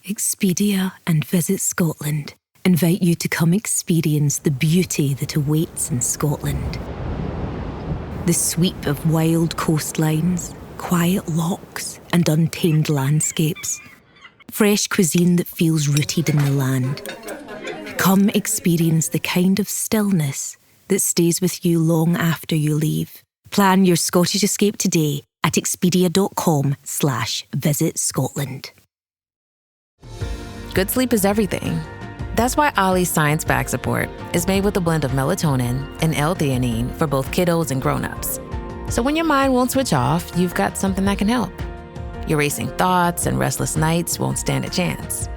Expedia and Visit Scotland invite you to come experience the beauty that awaits in Scotland. The sweep of wild coastlines, quiet lochs, and untamed landscapes. Fresh cuisine that feels rooted in the land. Come experience the kind of stillness that stays with you long after you leave. Plan your Scottish escape today at expedia.com/Visit Scotland. Good sleep is everything. That's why Ollie's science-backed support is made with a blend of melatonin and L-theanine for both kiddos and grown-ups. So when your mind won't switch off, you've got something that can help. Your racing thoughts and restless nights won't stand a chance.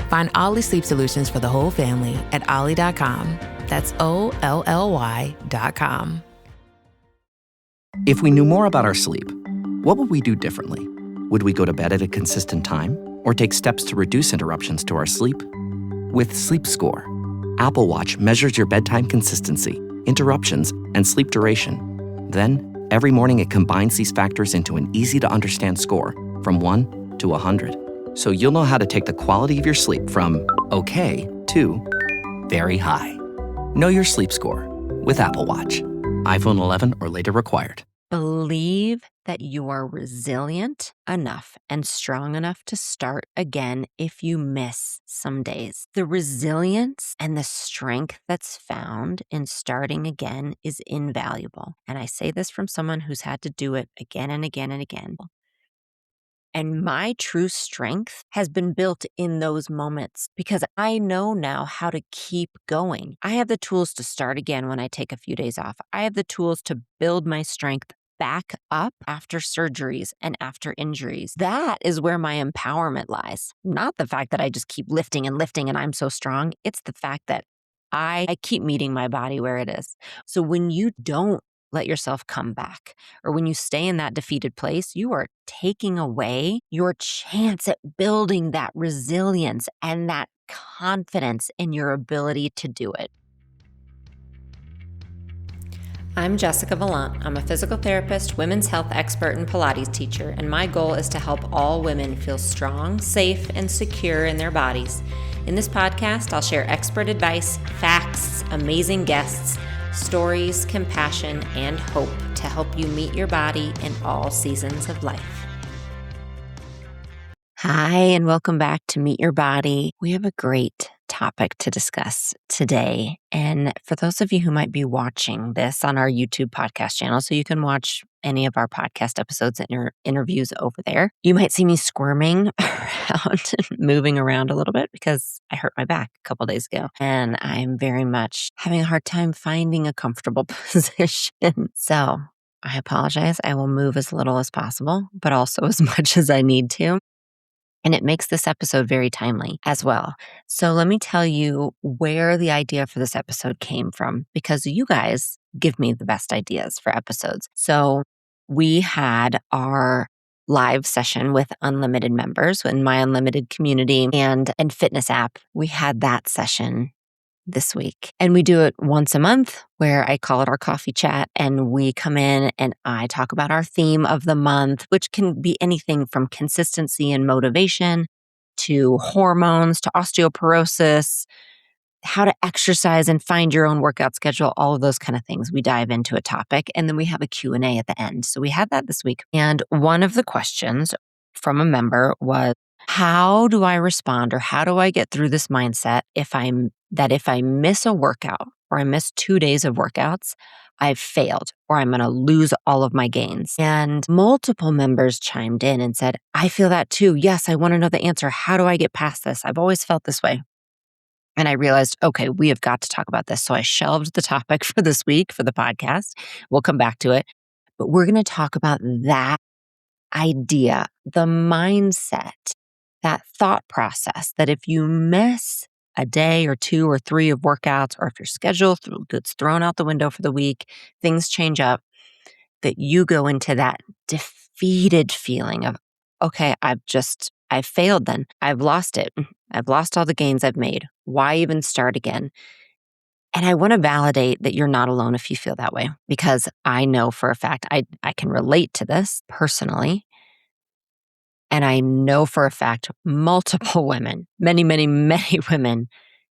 Find Ollie sleep solutions for the whole family at ollie.com. That's OLLY.com. If we knew more about our sleep, what would we do differently? Would we go to bed at a consistent time or take steps to reduce interruptions to our sleep? With Sleep Score, Apple Watch measures your bedtime consistency, interruptions, and sleep duration. Then, every morning it combines these factors into an easy-to-understand score from 1 to 100. So you'll know how to take the quality of your sleep from okay to very high. Know your sleep score with Apple Watch. iPhone 11 or later required. Believe that you are resilient enough and strong enough to start again if you miss some days. The resilience and the strength that's found in starting again is invaluable. And I say this from someone who's had to do it again and again and again. And my true strength has been built in those moments because I know now how to keep going. I have the tools to start again when I take a few days off. I have the tools to build my strength back up after surgeries and after injuries. That is where my empowerment lies. Not the fact that I just keep lifting and lifting and I'm so strong. It's the fact that I keep meeting my body where it is. So when you don't let yourself come back, or when you stay in that defeated place, you are taking away your chance at building that resilience and that confidence in your ability to do it. I'm Jessica Valant. I'm a physical therapist, women's health expert, and Pilates teacher, and my goal is to help all women feel strong, safe, and secure in their bodies. In this podcast, I'll share expert advice, facts, amazing guests, stories, compassion, and hope to help you meet your body in all seasons of life. Hi, and welcome back to Meet Your Body. We have a great topic to discuss today. And for those of you who might be watching this on our YouTube podcast channel, so you can watch any of our podcast episodes and interviews over there, you might see me squirming around and moving around a little bit because I hurt my back a couple days ago. And I'm very much having a hard time finding a comfortable position. So I apologize. I will move as little as possible, but also as much as I need to. And it makes this episode very timely as well. So let me tell you where the idea for this episode came from, because you guys give me the best ideas for episodes. So we had our live session with Unlimited members in my Unlimited community and fitness app. We had that session this week. And we do it once a month where I call it our coffee chat, and we come in and I talk about our theme of the month, which can be anything from consistency and motivation to hormones to osteoporosis, how to exercise and find your own workout schedule, all of those kind of things. We dive into a topic and then we have a Q&A at the end. So we had that this week. And one of the questions from a member was, how do I respond, or how do I get through this mindset if I miss a workout or I miss 2 days of workouts, I've failed, or I'm going to lose all of my gains? And multiple members chimed in and said, I feel that too. Yes, I want to know the answer. How do I get past this? I've always felt this way. And I realized, okay, we have got to talk about this. So I shelved the topic for this week for the podcast. We'll come back to it. But we're going to talk about that idea, the mindset, that thought process that if you miss a day or 2 or 3 of workouts, or if your schedule gets thrown out the window for the week, things change up, that you go into that defeated feeling of, okay, I've failed then. I've lost it. I've lost all the gains I've made. Why even start again? And I want to validate that you're not alone if you feel that way, because I know for a fact I can relate to this personally. And I know for a fact multiple women, many, many, many women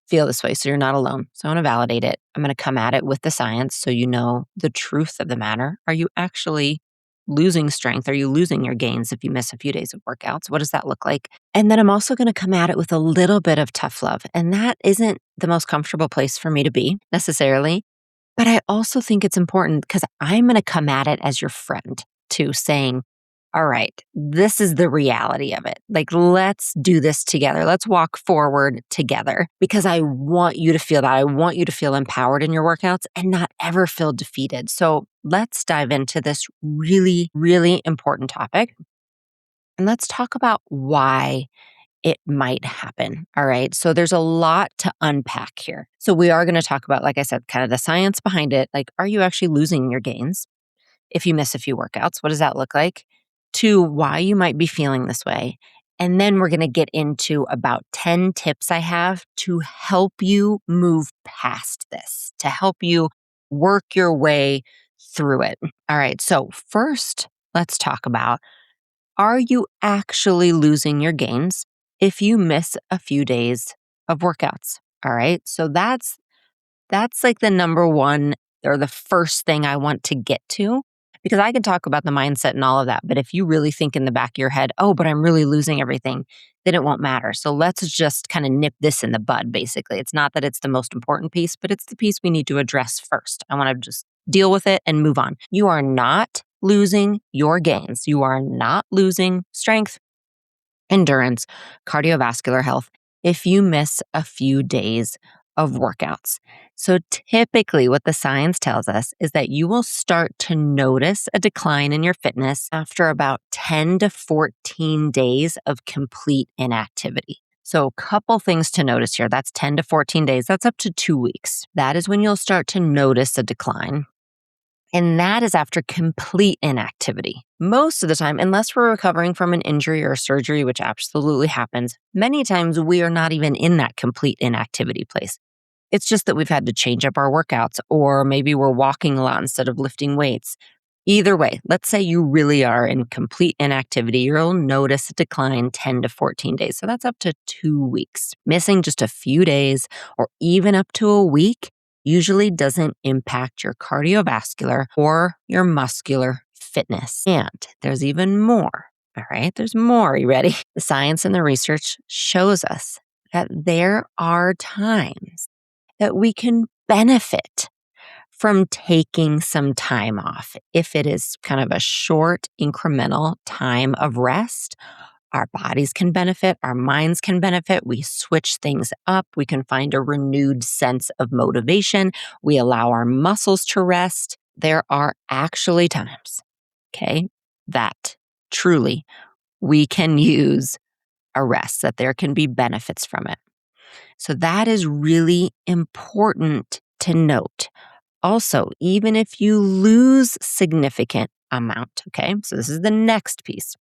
feel this way. So you're not alone. So I want to validate it. I'm going to come at it with the science so you know the truth of the matter. Are you actually losing strength? Are you losing your gains if you miss a few days of workouts? What does that look like? And then I'm also going to come at it with a little bit of tough love. And that isn't the most comfortable place for me to be necessarily. But I also think it's important because I'm going to come at it as your friend too, saying, all right, this is the reality of it. Like, let's do this together. Let's walk forward together because I want you to feel that. I want you to feel empowered in your workouts and not ever feel defeated. So let's dive into this really, really important topic. And let's talk about why it might happen. All right. So there's a lot to unpack here. So we are going to talk about, like I said, kind of the science behind it. Like, are you actually losing your gains if you miss a few workouts? What does that look like? 2, why you might be feeling this way. And then we're going to get into about 10 tips I have to help you move past this, to help you work your way through it. All right. So first, let's talk about, are you actually losing your gains if you miss a few days of workouts? All right. So that's like the number one or the first thing I want to get to, because I can talk about the mindset and all of that. But if you really think in the back of your head, oh, but I'm really losing everything, then it won't matter. So let's just kind of nip this in the bud, basically. It's not that it's the most important piece, but it's the piece we need to address first. I want to just deal with it and move on. You are not losing your gains. You are not losing strength, endurance, cardiovascular health if you miss a few days of workouts. So typically what the science tells us is that you will start to notice a decline in your fitness after about 10 to 14 days of complete inactivity. So a couple things to notice here. That's 10 to 14 days. That's up to 2 weeks. That is when you'll start to notice a decline. And that is after complete inactivity. Most of the time, unless we're recovering from an injury or surgery, which absolutely happens, many times we are not even in that complete inactivity place. It's just that we've had to change up our workouts, or maybe we're walking a lot instead of lifting weights. Either way, let's say you really are in complete inactivity, you'll notice a decline 10 to 14 days. So that's up to 2 weeks. Missing just a few days or even up to a week usually doesn't impact your cardiovascular or your muscular fitness. And there's even more. All right, there's more. Are you ready? The science and the research shows us that there are times that we can benefit from taking some time off. If it is kind of a short, incremental time of rest, our bodies can benefit, our minds can benefit. We switch things up. We can find a renewed sense of motivation. We allow our muscles to rest. There are actually times, okay, that truly we can use a rest, that there can be benefits from it. So that is really important to note. Also, even if you lose significant amount, okay, so this is the next piece.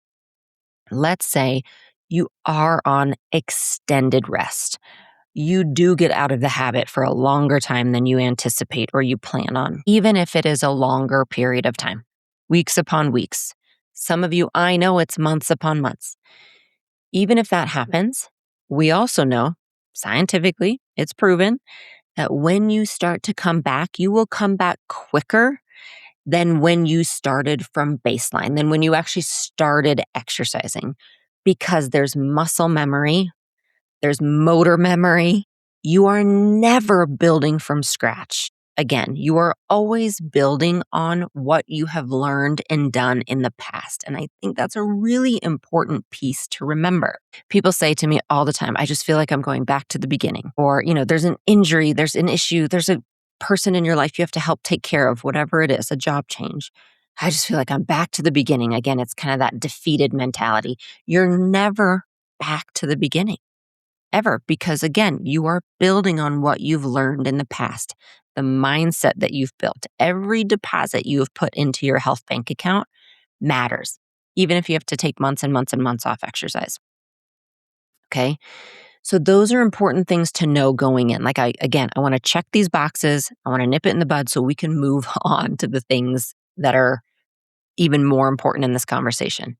Let's say you are on extended rest. You do get out of the habit for a longer time than you anticipate or you plan on, even if it is a longer period of time, weeks upon weeks. Some of you, I know it's months upon months. Even if that happens, we also know, scientifically, it's proven that when you start to come back, you will come back quicker than when you started from baseline, than when you actually started exercising, because there's muscle memory, there's motor memory. You are never building from scratch. Again, you are always building on what you have learned and done in the past. And I think that's a really important piece to remember. People say to me all the time, I just feel like I'm going back to the beginning. Or, there's an injury, there's an issue, there's a person in your life you have to help take care of, whatever it is, a job change. I just feel like I'm back to the beginning. Again, it's kind of that defeated mentality. You're never back to the beginning. Ever, because again, you are building on what you've learned in the past, the mindset that you've built. Every deposit you have put into your health bank account matters, even if you have to take months and months and months off exercise. Okay. So those are important things to know going in. Like I want to check these boxes. I want to nip it in the bud so we can move on to the things that are even more important in this conversation.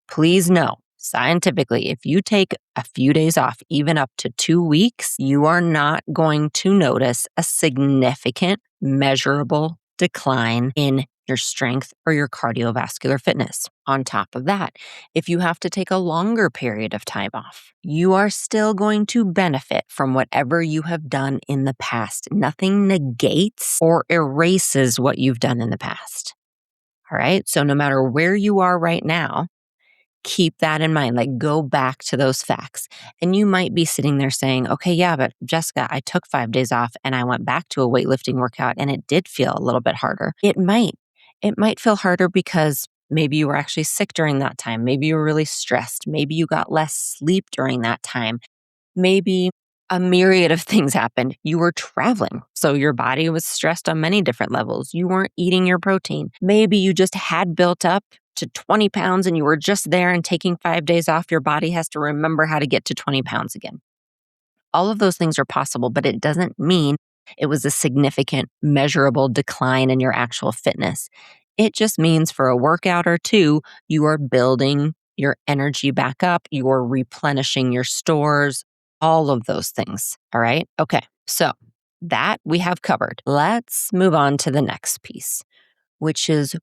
Please know scientifically, if you take a few days off, even up to 2 weeks, you are not going to notice a significant, measurable decline in your strength or your cardiovascular fitness. On top of that, if you have to take a longer period of time off, you are still going to benefit from whatever you have done in the past. Nothing negates or erases what you've done in the past. All right. So no matter where you are right now, keep that in mind. Like, go back to those facts. And you might be sitting there saying, okay, yeah, but Jessica, I took 5 days off and I went back to a weightlifting workout and it did feel a little bit harder. It might feel harder because maybe you were actually sick during that time. Maybe you were really stressed. Maybe you got less sleep during that time. Maybe a myriad of things happened. You were traveling, so your body was stressed on many different levels. You weren't eating your protein. Maybe you just had built up to 20 pounds and you were just there, and taking 5 days off, your body has to remember how to get to 20 pounds again. All of those things are possible, but it doesn't mean it was a significant, measurable decline in your actual fitness. It just means for a workout or two, you are building your energy back up, you are replenishing your stores, all of those things. All right. Okay. So that we have covered. Let's move on to the next piece, which is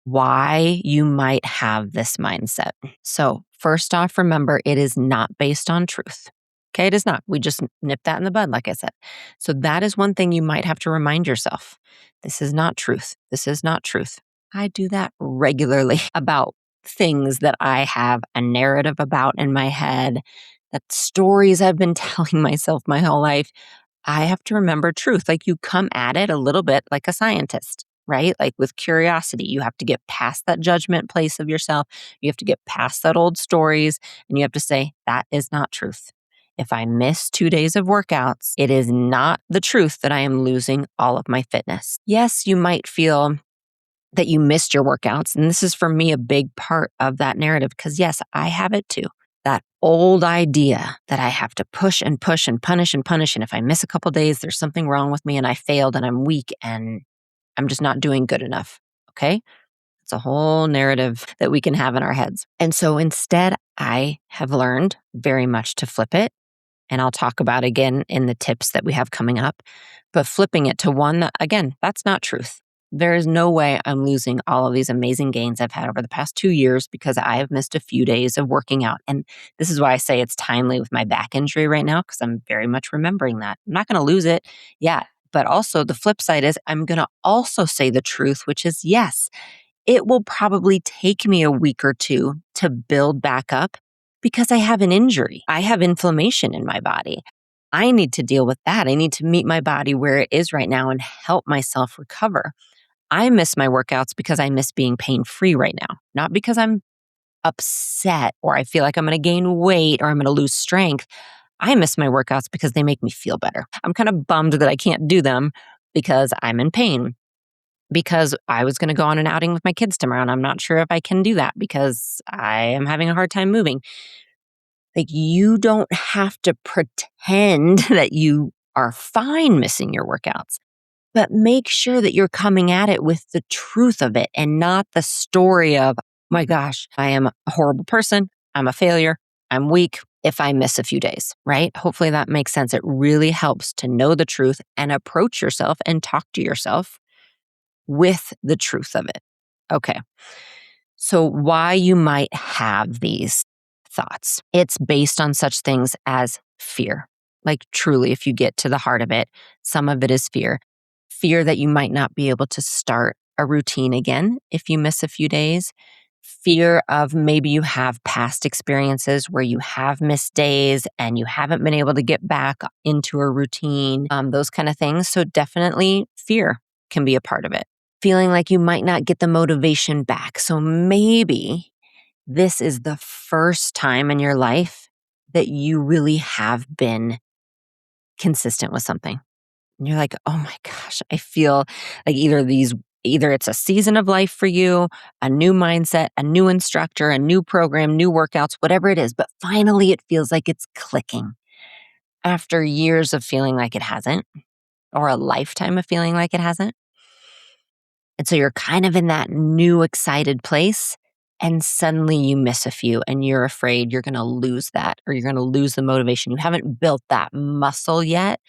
why you might have this mindset. So first off, remember, it is not based on truth. Okay, it is not. We just nip that in the bud, like I said. So that is one thing you might have to remind yourself. This is not truth. This is not truth. I do that regularly about things that I have a narrative about in my head, that stories I've been telling myself my whole life. I have to remember truth. Like, you come at it a little bit like a scientist, right? Like with curiosity, you have to get past that judgment place of yourself. You have to get past that old stories, and you have to say, that is not truth. If I miss 2 days of workouts, it is not the truth that I am losing all of my fitness. Yes, you might feel that you missed your workouts. And this is, for me, a big part of that narrative, because yes, I have it too. That old idea that I have to push and push and punish and punish. And if I miss a couple days, there's something wrong with me and I failed and I'm weak and I'm just not doing good enough. Okay. It's a whole narrative that we can have in our heads. And so instead, I have learned very much to flip it. And I'll talk about again in the tips that we have coming up, but flipping it to one that, again, that's not truth. There is no way I'm losing all of these amazing gains I've had over the past 2 years because I have missed a few days of working out. And this is why I say it's timely with my back injury right now, because I'm very much remembering that. I'm not going to lose it. Yeah. But also the flip side is I'm going to also say the truth, which is, yes, it will probably take me a week or two to build back up because I have an injury. I have inflammation in my body. I need to deal with that. I need to meet my body where it is right now and help myself recover. I miss my workouts because I miss being pain-free right now, not because I'm upset or I feel like I'm going to gain weight or I'm going to lose strength. I miss my workouts because they make me feel better. I'm kind of bummed that I can't do them because I'm in pain, because I was going to go on an outing with my kids tomorrow and I'm not sure if I can do that because I am having a hard time moving. Like, you don't have to pretend that you are fine missing your workouts, but make sure that you're coming at it with the truth of it and not the story of, oh my gosh, I am a horrible person. I'm a failure. I'm weak if I miss a few days, right? Hopefully that makes sense. It really helps to know the truth and approach yourself and talk to yourself with the truth of it. Okay. So why you might have these thoughts. It's based on such things as fear. Like, truly, if you get to the heart of it, some of it is fear. Fear that you might not be able to start a routine again if you miss a few days. Fear of maybe you have past experiences where you have missed days and you haven't been able to get back into a routine, those kind of things. So definitely fear can be a part of it. Feeling like you might not get the motivation back. So maybe this is the first time in your life that you really have been consistent with something. And you're like, oh my gosh, I feel like either it's a season of life for you, a new mindset, a new instructor, a new program, new workouts, whatever it is. But finally, it feels like it's clicking after years of feeling like it hasn't, or a lifetime of feeling like it hasn't. And so you're kind of in that new excited place. and suddenly you miss a few and you're afraid you're going to lose that or you're going to lose the motivation. You haven't built that muscle yet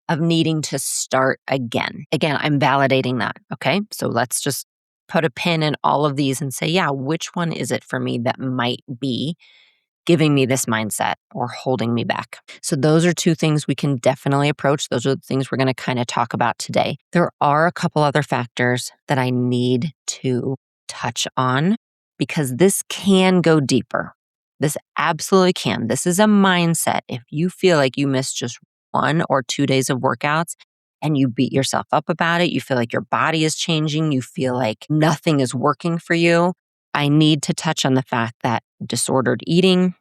of needing to start again. Again, I'm validating that. Okay. So let's just put a pin in all of these and say, yeah, which one is it for me that might be giving me this mindset or holding me back? So those are two things we can definitely approach. Those are the things we're going to kind of talk about today. There are a couple other factors that I need to touch on because this can go deeper. This absolutely can. This is a mindset. If you feel like you missed just 1 or 2 days of workouts and you beat yourself up about it, you feel like your body is changing, you feel like nothing is working for you, I need to touch on the fact that disordered eating,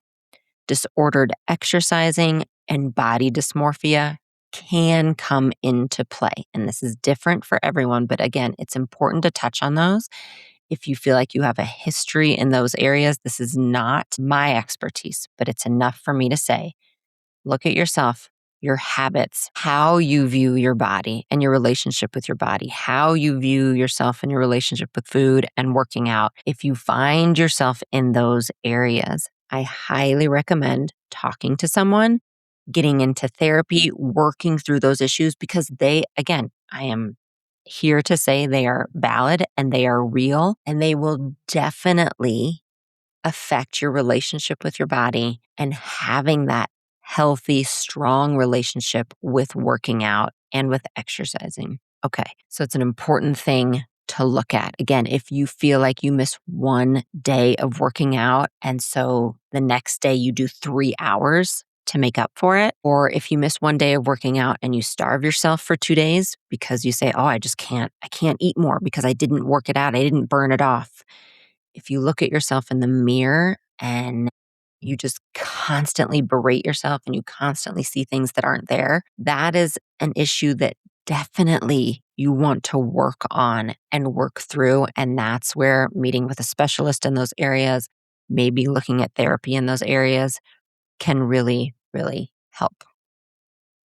disordered exercising, and body dysmorphia can come into play. And this is different for everyone, but again, it's important to touch on those. If you feel like you have a history in those areas, this is not my expertise, but it's enough for me to say, look at yourself, your habits, how you view your body and your relationship with your body, how you view yourself and your relationship with food and working out. If you find yourself in those areas, I highly recommend talking to someone, getting into therapy, working through those issues because again, I am here to say they are valid and they are real and they will definitely affect your relationship with your body and having that healthy, strong relationship with working out and with exercising. Okay, so it's an important thing to look at. Again, if you feel like you miss 1 day of working out and so the next day you do 3 hours to make up for it, or if you miss 1 day of working out and you starve yourself for 2 days because you say, oh, I can't eat more because I didn't work it out, I didn't burn it off. If you look at yourself in the mirror and you just constantly berate yourself and you constantly see things that aren't there, that is an issue that definitely you want to work on and work through. And that's where meeting with a specialist in those areas, maybe looking at therapy in those areas can really, really help.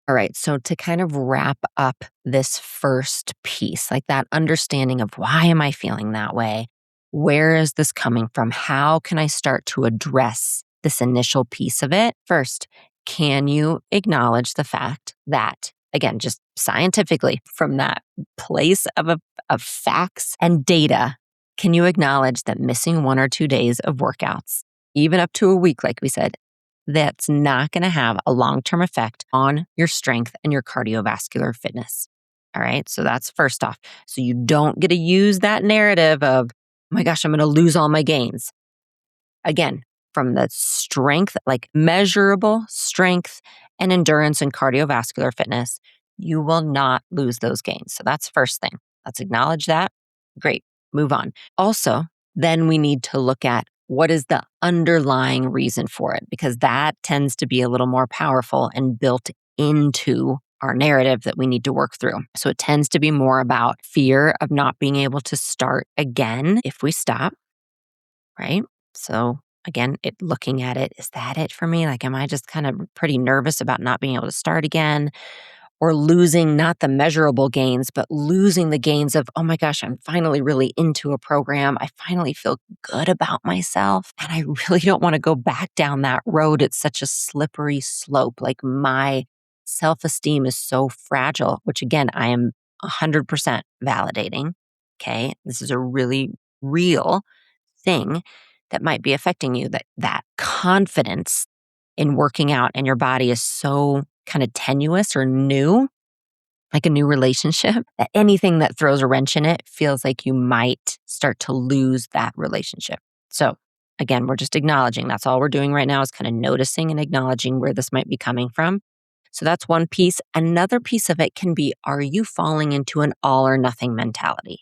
All right. So to kind of wrap up this first piece, like that understanding of why am I feeling that way? Where is this coming from? How can I start to address this initial piece of it? First, can you acknowledge the fact that, again, just scientifically from that place of facts and data, can you acknowledge that missing 1 or 2 days of workouts, even up to a week, like we said, that's not going to have a long-term effect on your strength and your cardiovascular fitness? All right. So that's first off. So you don't get to use that narrative of, oh my gosh, I'm going to lose all my gains. Again, from the strength, like measurable strength and endurance and cardiovascular fitness, you will not lose those gains. So that's first thing. Let's acknowledge that. Great. Move on. Also, then we need to look at what is the underlying reason for it, because that tends to be a little more powerful and built into our narrative that we need to work through. So it tends to be more about fear of not being able to start again if we stop, right? So again, looking at it, is that it for me? Like, am I just kind of pretty nervous about not being able to start again? Or losing not the measurable gains, but losing the gains of, oh my gosh, I'm finally really into a program. I finally feel good about myself. And I really don't want to go back down that road. It's such a slippery slope. Like my self-esteem is so fragile, which again, I am 100% validating. Okay. This is a really real thing that might be affecting you, that confidence in working out and your body is so kind of tenuous or new, like a new relationship, that anything that throws a wrench in it feels like you might start to lose that relationship. So again, we're just acknowledging. That's all we're doing right now is kind of noticing and acknowledging where this might be coming from. So that's one piece. Another piece of it can be, are you falling into an all or nothing mentality,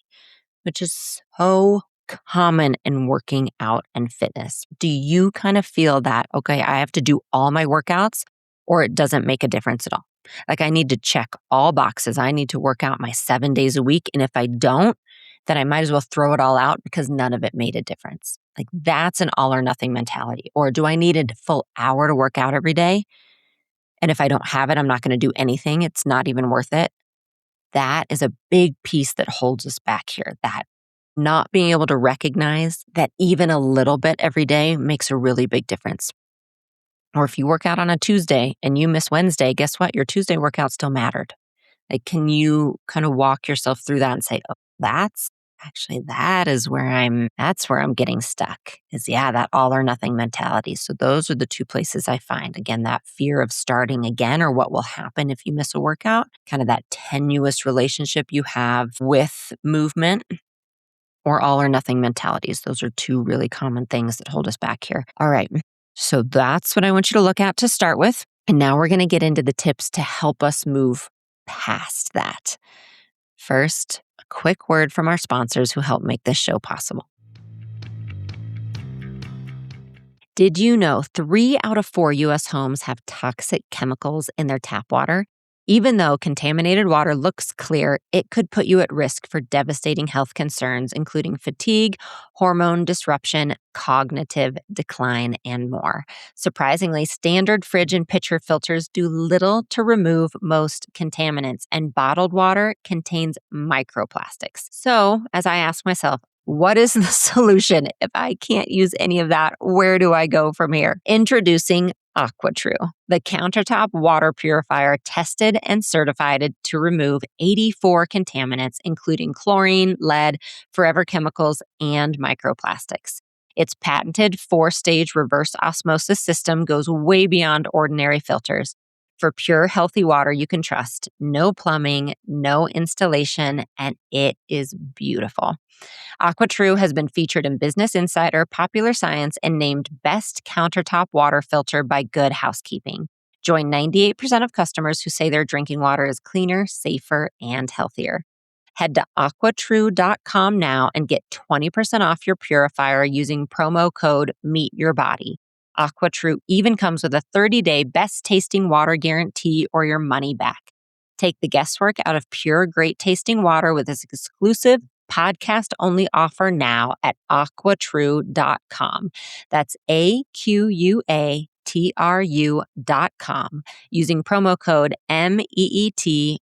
which is so common in working out and fitness? Do you kind of feel that, okay, I have to do all my workouts or it doesn't make a difference at all? Like I need to check all boxes. I need to work out my 7 days a week. And if I don't, then I might as well throw it all out because none of it made a difference. Like that's an all or nothing mentality. Or do I need a full hour to work out every day? And if I don't have it, I'm not going to do anything. It's not even worth it. That is a big piece that holds us back here. That not being able to recognize that even a little bit every day makes a really big difference. Or if you work out on a Tuesday and you miss Wednesday, guess what? Your Tuesday workout still mattered. Like, can you kind of walk yourself through that and say, oh, that's where I'm getting stuck is that all or nothing mentality. So those are the two places I find, again, that fear of starting again or what will happen if you miss a workout, kind of that tenuous relationship you have with movement, or all or nothing mentalities. Those are two really common things that hold us back here. All right. So that's what I want you to look at to start with. And now we're going to get into the tips to help us move past that. First, a quick word from our sponsors who help make this show possible. Did you know 3 out of 4 U.S. homes have toxic chemicals in their tap water? Even though contaminated water looks clear, it could put you at risk for devastating health concerns, including fatigue, hormone disruption, cognitive decline, and more. Surprisingly, standard fridge and pitcher filters do little to remove most contaminants, and bottled water contains microplastics. So, as I ask myself, what is the solution? If I can't use any of that, where do I go from here? Introducing AquaTrue, the countertop water purifier tested and certified to remove 84 contaminants, including chlorine, lead, forever chemicals, and microplastics. Its patented 4-stage reverse osmosis system goes way beyond ordinary filters. For pure, healthy water you can trust, no plumbing, no installation, and it is beautiful. AquaTrue has been featured in Business Insider, Popular Science, and named Best Countertop Water Filter by Good Housekeeping. Join 98% of customers who say their drinking water is cleaner, safer, and healthier. Head to aquatrue.com now and get 20% off your purifier using promo code MEETYOURBODY. AquaTrue even comes with a 30-day best tasting water guarantee or your money back. Take the guesswork out of pure, great tasting water with this exclusive podcast-only offer now at aquatrue.com. That's AQUATRU.com using promo code MEETYOURBODY.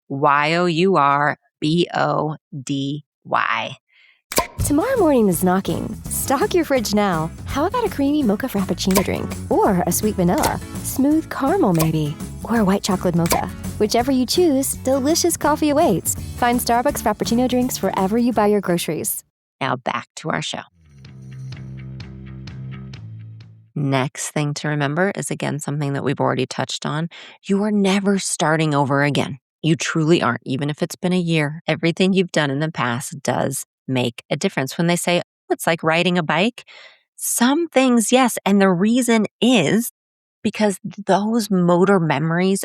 Tomorrow morning is knocking. Stock your fridge now. How about a creamy mocha frappuccino drink? Or a sweet vanilla? Smooth caramel maybe? Or a white chocolate mocha? Whichever you choose, delicious coffee awaits. Find Starbucks Frappuccino drinks wherever you buy your groceries. Now back to our show. Next thing to remember is, again, something that we've already touched on. You are never starting over again. You truly aren't, even if it's been a year. Everything you've done in the past does make a difference. When they say, oh, it's like riding a bike, some things, yes. And the reason is because those motor memories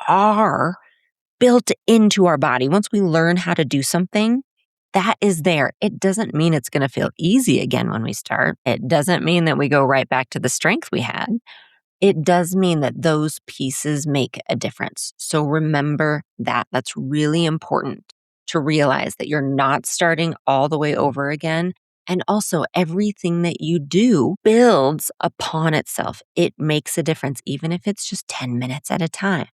are built into our body. Once we learn how to do something, that is there. It doesn't mean it's going to feel easy again when we start. It doesn't mean that we go right back to the strength we had. It does mean that those pieces make a difference. So remember that. That's really important to realize that you're not starting all the way over again. And also, everything that you do builds upon itself. It makes a difference, even if it's just 10 minutes at a time.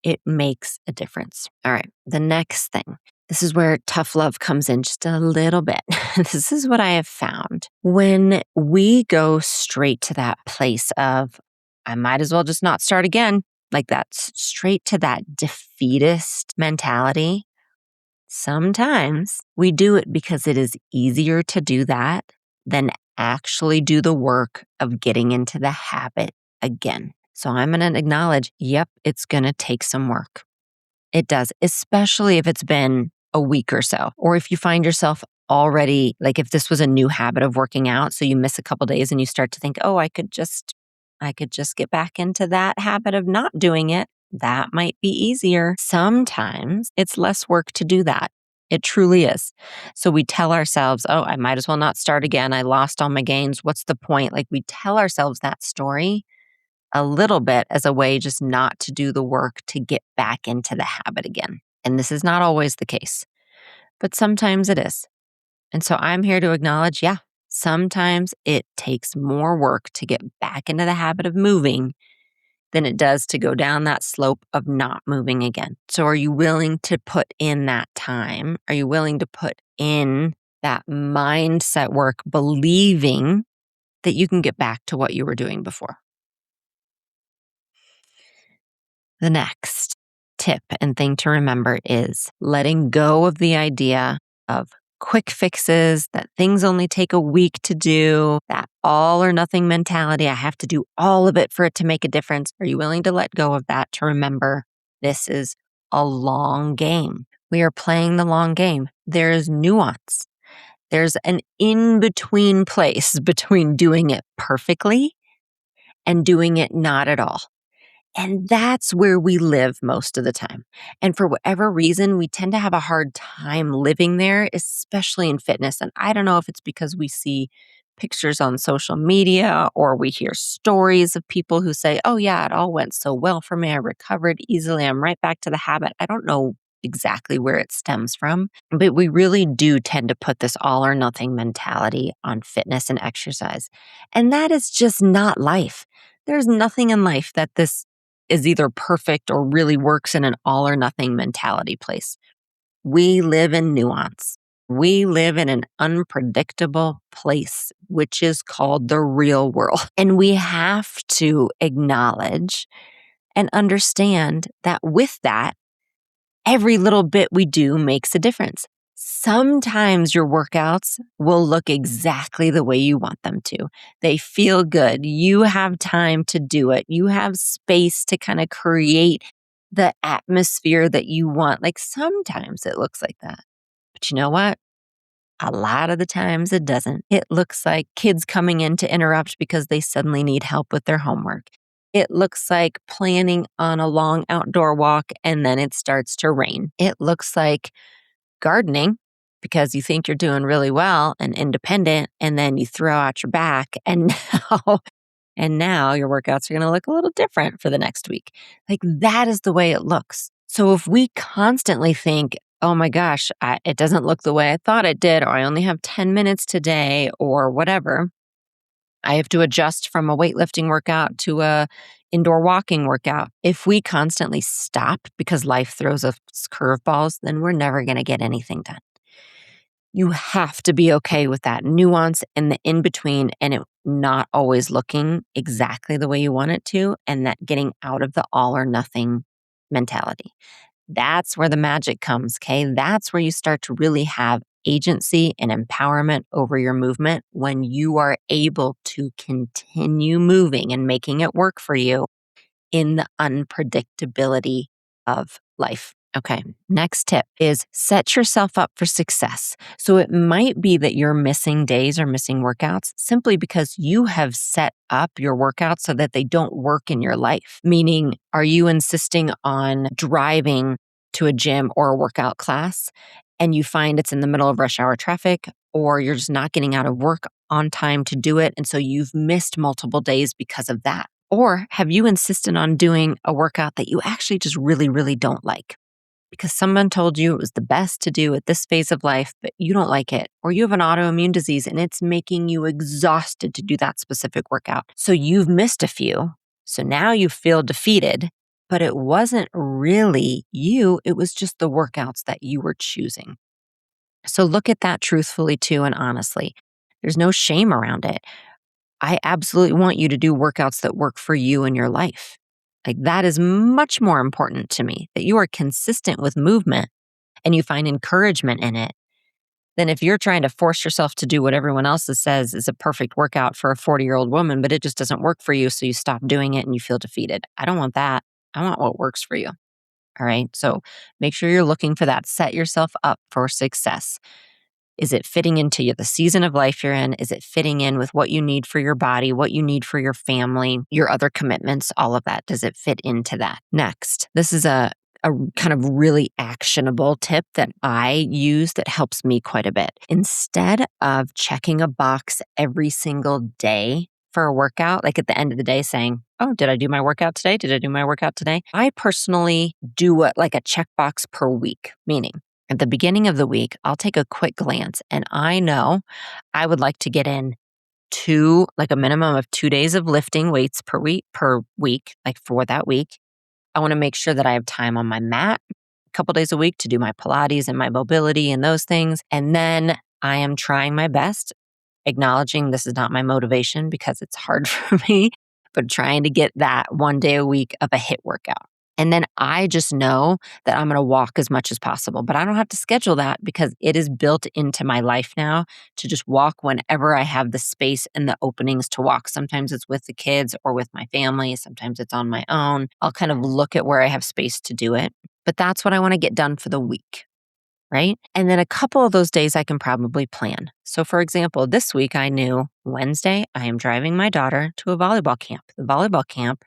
It makes a difference. All right, the next thing. This is where tough love comes in just a little bit. This is what I have found. When we go straight to that place of, I might as well just not start again, like that, straight to that defeatist mentality, sometimes we do it because it is easier to do that than actually do the work of getting into the habit again. So I'm going to acknowledge, yep, it's going to take some work. It does, especially if it's been a week or so, or if you find yourself already, like if this was a new habit of working out, so you miss a couple days and you start to think, oh, I could just get back into that habit of not doing it. That might be easier. Sometimes it's less work to do that. It truly is. So we tell ourselves, oh, I might as well not start again. I lost all my gains. What's the point? Like, we tell ourselves that story a little bit as a way just not to do the work to get back into the habit again. And this is not always the case, but sometimes it is. And so I'm here to acknowledge, yeah, sometimes it takes more work to get back into the habit of moving than it does to go down that slope of not moving again. So are you willing to put in that time? Are you willing to put in that mindset work, believing that you can get back to what you were doing before. The next tip and thing to remember is letting go of the idea of quick fixes, that things only take a week to do, that all or nothing mentality. I have to do all of it for it to make a difference. Are you willing to let go of that to remember this is a long game? We are playing the long game. There's nuance. There's an in-between place between doing it perfectly and doing it not at all. And that's where we live most of the time. And for whatever reason, we tend to have a hard time living there, especially in fitness. And I don't know if it's because we see pictures on social media or we hear stories of people who say, oh yeah, it all went so well for me. I recovered easily. I'm right back to the habit. I don't know exactly where it stems from, but we really do tend to put this all or nothing mentality on fitness and exercise. And that is just not life. There's nothing in life that this is either perfect or really works in an all or nothing mentality place. We live in nuance. We live in an unpredictable place, which is called the real world. And we have to acknowledge and understand that with that, every little bit we do makes a difference. Sometimes your workouts will look exactly the way you want them to. They feel good. You have time to do it. You have space to kind of create the atmosphere that you want. Like sometimes it looks like that. But you know what? A lot of the times it doesn't. It looks like kids coming in to interrupt because they suddenly need help with their homework. It looks like planning on a long outdoor walk and then it starts to rain. It looks like gardening because you think you're doing really well and independent and then you throw out your back and now your workouts are going to look a little different for the next week. Like that is the way it looks. So if we constantly think, oh my gosh, it doesn't look the way I thought it did, or I only have 10 minutes today or whatever, I have to adjust from a weightlifting workout to a indoor walking workout. If we constantly stop because life throws us curveballs, then we're never going to get anything done. You have to be okay with that nuance and the in-between and it not always looking exactly the way you want it to, and that getting out of the all or nothing mentality. That's where the magic comes, okay? That's where you start to really have agency and empowerment over your movement when you are able to continue moving and making it work for you in the unpredictability of life. Okay, next tip is set yourself up for success. So it might be that you're missing days or missing workouts simply because you have set up your workouts so that they don't work in your life. Meaning, are you insisting on driving to a gym or a workout class and you find it's in the middle of rush hour traffic, or you're just not getting out of work on time to do it, and so you've missed multiple days because of that? Or have you insisted on doing a workout that you actually just really, really don't like? Because someone told you it was the best to do at this phase of life, but you don't like it, or you have an autoimmune disease and it's making you exhausted to do that specific workout. So you've missed a few. So now you feel defeated, but it wasn't really you. It was just the workouts that you were choosing. So look at that truthfully too and honestly. There's no shame around it. I absolutely want you to do workouts that work for you in your life. Like that is much more important to me, that you are consistent with movement and you find encouragement in it than if you're trying to force yourself to do what everyone else says is a perfect workout for a 40-year-old woman, but it just doesn't work for you. So you stop doing it and you feel defeated. I don't want that. I want what works for you. All right. So make sure you're looking for that. Set yourself up for success. Is it fitting into the season of life you're in? Is it fitting in with what you need for your body, what you need for your family, your other commitments, all of that? Does it fit into that? Next, this is a kind of really actionable tip that I use that helps me quite a bit. Instead of checking a box every single day for a workout, like at the end of the day saying, oh, did I do my workout today? Did I do my workout today? I personally do like a checkbox per week, meaning at the beginning of the week, I'll take a quick glance and I know I would like to get in like a minimum of 2 days of lifting weights per week, like for that week. I want to make sure that I have time on my mat a couple days a week to do my Pilates and my mobility and those things. And then I am trying my best, acknowledging this is not my motivation because it's hard for me, but trying to get that one day a week of a HIIT workout. And then I just know that I'm going to walk as much as possible, but I don't have to schedule that because it is built into my life now to just walk whenever I have the space and the openings to walk. Sometimes it's with the kids or with my family. Sometimes it's on my own. I'll kind of look at where I have space to do it, but that's what I want to get done for the week. Right? And then a couple of those days I can probably plan. So for example, this week I knew Wednesday I am driving my daughter to a volleyball camp. The volleyball camp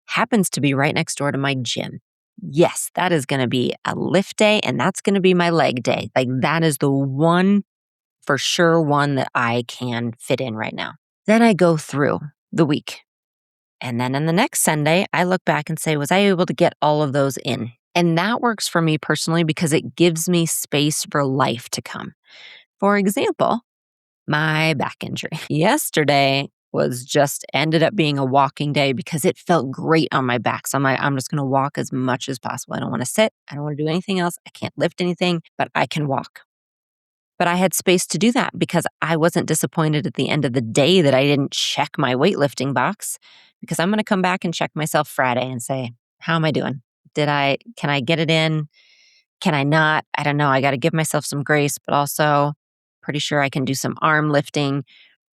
happens to be right next door to my gym. Yes, that is going to be a lift day and that's going to be my leg day. Like that is the one for sure one that I can fit in right now. Then I go through the week. And then on the next Sunday, I look back and say, was I able to get all of those in? And that works for me personally because it gives me space for life to come. For example, my back injury. Yesterday was just ended up being a walking day because it felt great on my back. So I'm just going to walk as much as possible. I don't want to sit. I don't want to do anything else. I can't lift anything, but I can walk. But I had space to do that because I wasn't disappointed at the end of the day that I didn't check my weightlifting box because I'm going to come back and check myself Friday and say, how am I doing? Can I get it in? Can I not? I don't know. I got to give myself some grace, but also pretty sure I can do some arm lifting.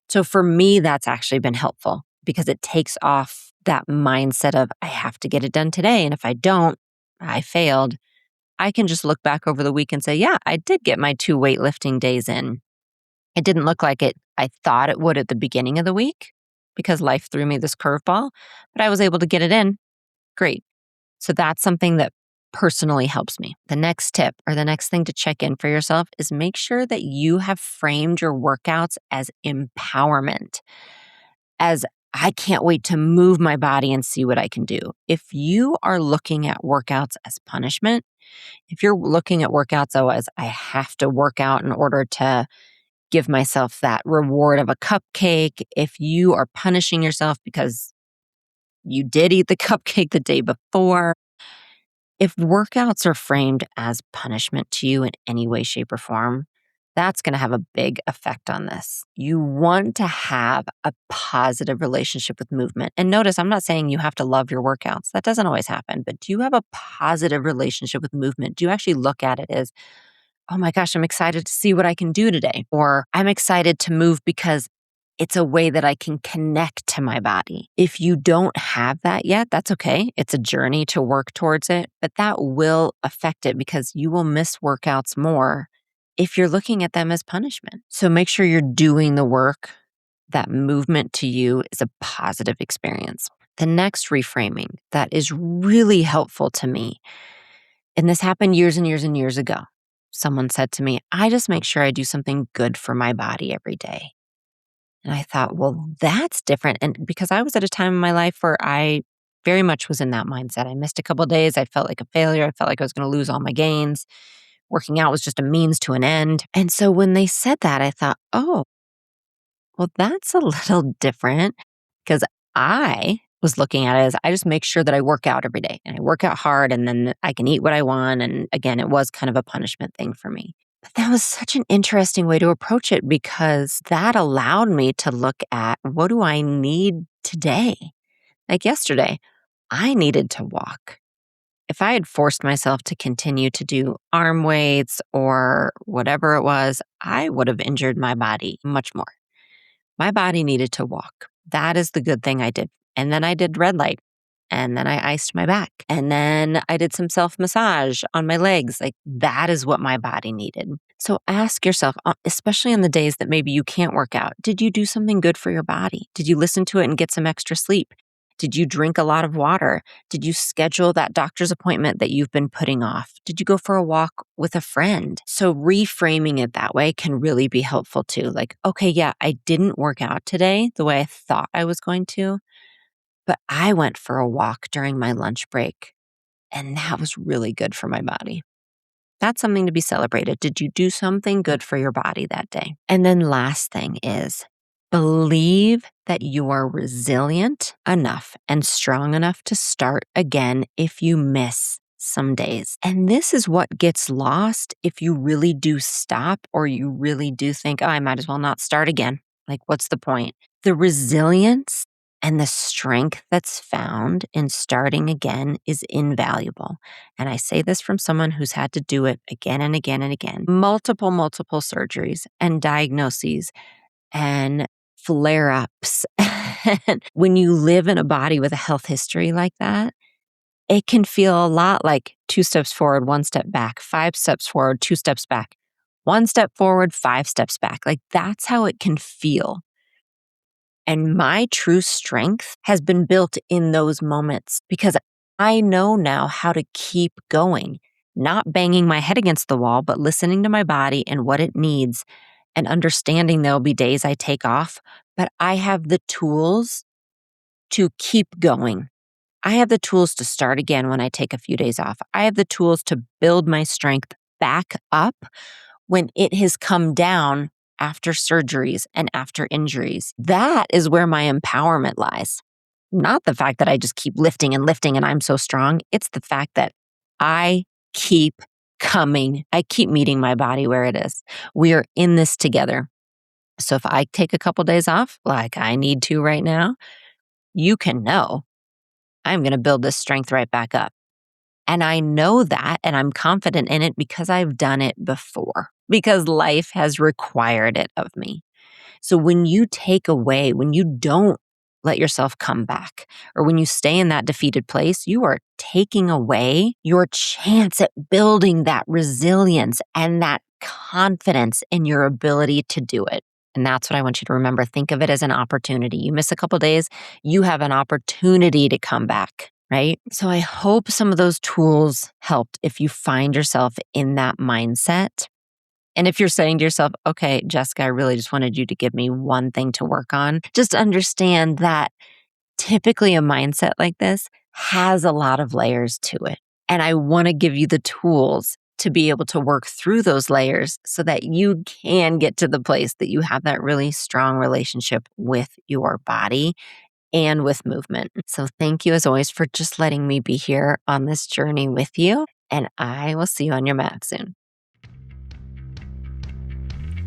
So for me, that's actually been helpful because it takes off that mindset of I have to get it done today. And if I don't, I failed. I can just look back over the week and say, yeah, I did get my 2 weightlifting days in. It didn't look like it. I thought it would at the beginning of the week because life threw me this curveball, but I was able to get it in. Great. So that's something that personally helps me. The next tip or the next thing to check in for yourself is make sure that you have framed your workouts as empowerment, as I can't wait to move my body and see what I can do. If you are looking at workouts as punishment, if you're looking at workouts as I have to work out in order to give myself that reward of a cupcake, if you are punishing yourself because you did eat the cupcake the day before, if workouts are framed as punishment to you in any way, shape, or form, that's going to have a big effect on this. You want to have a positive relationship with movement. And notice, I'm not saying you have to love your workouts. That doesn't always happen. But do you have a positive relationship with movement? Do you actually look at it as, oh my gosh, I'm excited to see what I can do today? Or I'm excited to move because it's a way that I can connect to my body. If you don't have that yet, that's okay. It's a journey to work towards it, but that will affect it because you will miss workouts more if you're looking at them as punishment. So make sure you're doing the work. That movement to you is a positive experience. The next reframing that is really helpful to me, and this happened years and years and years ago. Someone said to me, I just make sure I do something good for my body every day. And I thought, well, that's different. And because I was at a time in my life where I very much was in that mindset. I missed a couple of days. I felt like a failure. I felt like I was going to lose all my gains. Working out was just a means to an end. And so when they said that, I thought, oh, well, that's a little different because I was looking at it as I just make sure that I work out every day and I work out hard and then I can eat what I want. And again, it was kind of a punishment thing for me. But that was such an interesting way to approach it because that allowed me to look at what do I need today? Like yesterday, I needed to walk. If I had forced myself to continue to do arm weights or whatever it was, I would have injured my body much more. My body needed to walk. That is the good thing I did. And then I did red light. And then I iced my back. And then I did some self-massage on my legs. Like that is what my body needed. So ask yourself, especially on the days that maybe you can't work out, did you do something good for your body? Did you listen to it and get some extra sleep? Did you drink a lot of water? Did you schedule that doctor's appointment that you've been putting off? Did you go for a walk with a friend? So reframing it that way can really be helpful too. Like, okay, yeah, I didn't work out today the way I thought I was going to, but I went for a walk during my lunch break, and that was really good for my body. That's something to be celebrated. Did you do something good for your body that day? And then last thing is believe that you are resilient enough and strong enough to start again if you miss some days. And this is what gets lost if you really do stop or you really do think, oh, I might as well not start again. Like, what's the point? The resilience and the strength that's found in starting again is invaluable. And I say this from someone who's had to do it again and again and again. Multiple surgeries and diagnoses and flare-ups. And when you live in a body with a health history like that, it can feel a lot like 2 steps forward, 1 step back, 5 steps forward, 2 steps back, 1 step forward, 5 steps back. Like, that's how it can feel. And my true strength has been built in those moments because I know now how to keep going, not banging my head against the wall, but listening to my body and what it needs and understanding there'll be days I take off, but I have the tools to keep going. I have the tools to start again when I take a few days off. I have the tools to build my strength back up when it has come down after surgeries and after injuries. That is where my empowerment lies. Not the fact that I just keep lifting and I'm so strong. It's the fact that I keep coming. I keep meeting my body where it is. We are in this together. So if I take a couple days off, like I need to right now, you can know I'm going to build this strength right back up. And I know that, and I'm confident in it because I've done it before, because life has required it of me. So when you take away, when you don't let yourself come back, or when you stay in that defeated place, you are taking away your chance at building that resilience and that confidence in your ability to do it. And that's what I want you to remember. Think of it as an opportunity. You miss a couple days, you have an opportunity to come back, right? So I hope some of those tools helped if you find yourself in that mindset. And if you're saying to yourself, okay, Jessica, I really just wanted you to give me one thing to work on, just understand that typically a mindset like this has a lot of layers to it. And I want to give you the tools to be able to work through those layers so that you can get to the place that you have that really strong relationship with your body and with movement. So thank you as always for just letting me be here on this journey with you. And I will see you on your mat soon.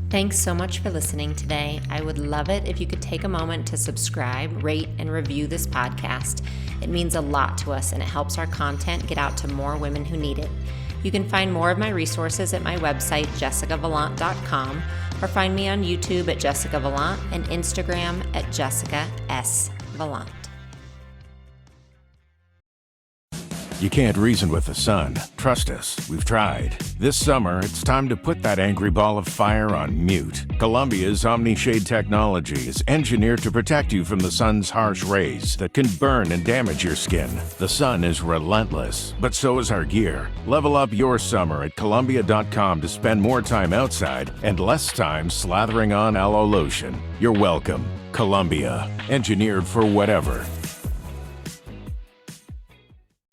Thanks so much for listening today. I would love it if you could take a moment to subscribe, rate, and review this podcast. It means a lot to us and it helps our content get out to more women who need it. You can find more of my resources at my website, jessicavalant.com, or find me on YouTube at Jessica Valant and Instagram at Jessica S. Valant. You can't reason with the sun. Trust us, we've tried. This summer, it's time to put that angry ball of fire on mute. Columbia's OmniShade technology is engineered to protect you from the sun's harsh rays that can burn and damage your skin. The sun is relentless, but so is our gear. Level up your summer at Columbia.com to spend more time outside and less time slathering on aloe lotion. You're welcome. Columbia, engineered for whatever.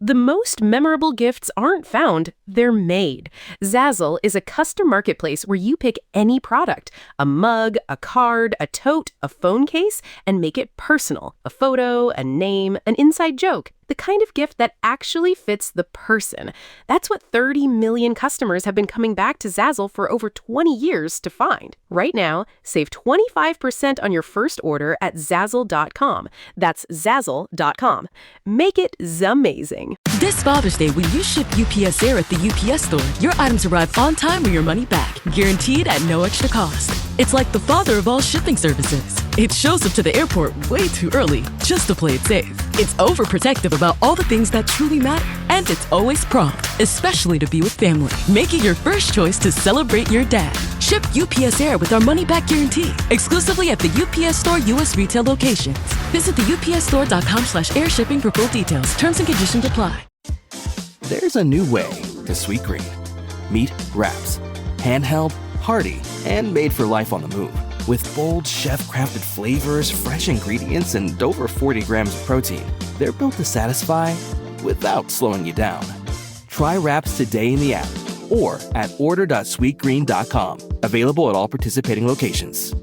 The most memorable gifts aren't found, they're made. Zazzle is a custom marketplace where you pick any product, a mug, a card, a tote, a phone case, and make it personal. A photo, a name, an inside joke. The kind of gift that actually fits the person. That's what 30 million customers have been coming back to Zazzle for over 20 years to find. Right now, save 25% on your first order at Zazzle.com. That's Zazzle.com. Make it zamazing. This Father's Day, when you ship UPS Air at the UPS store, your items arrive on time or your money back, guaranteed at no extra cost. It's like the father of all shipping services. It shows up to the airport way too early, just to play it safe. It's overprotective about all the things that truly matter, and it's always prompt, especially to be with family. Make it your first choice to celebrate your dad. Ship UPS Air with our money-back guarantee, exclusively at the UPS Store U.S. retail locations. Visit the upsstore.com/air shipping for full details. Terms and conditions apply. There's a new way to Sweet Green. Meet Wraps. Handheld, hearty, and made for life on the move. With bold, chef-crafted flavors, fresh ingredients, and over 40 grams of protein, they're built to satisfy without slowing you down. Try Wraps today in the app or at order.sweetgreen.com. Available at all participating locations.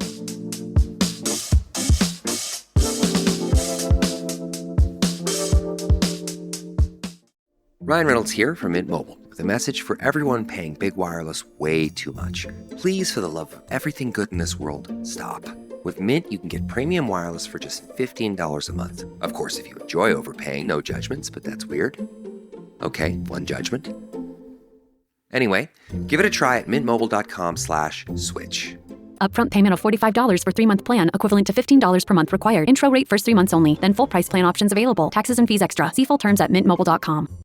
Ryan Reynolds here from Mint Mobile with a message for everyone paying big wireless way too much. Please, for the love of everything good in this world, stop. With Mint, you can get premium wireless for just $15 a month. Of course, if you enjoy overpaying, no judgments, but that's weird. Okay, one judgment. Anyway, give it a try at mintmobile.com/switch. Upfront payment of $45 for 3-month plan, equivalent to $15 per month required. Intro rate first 3 months only, then full price plan options available. Taxes and fees extra. See full terms at mintmobile.com.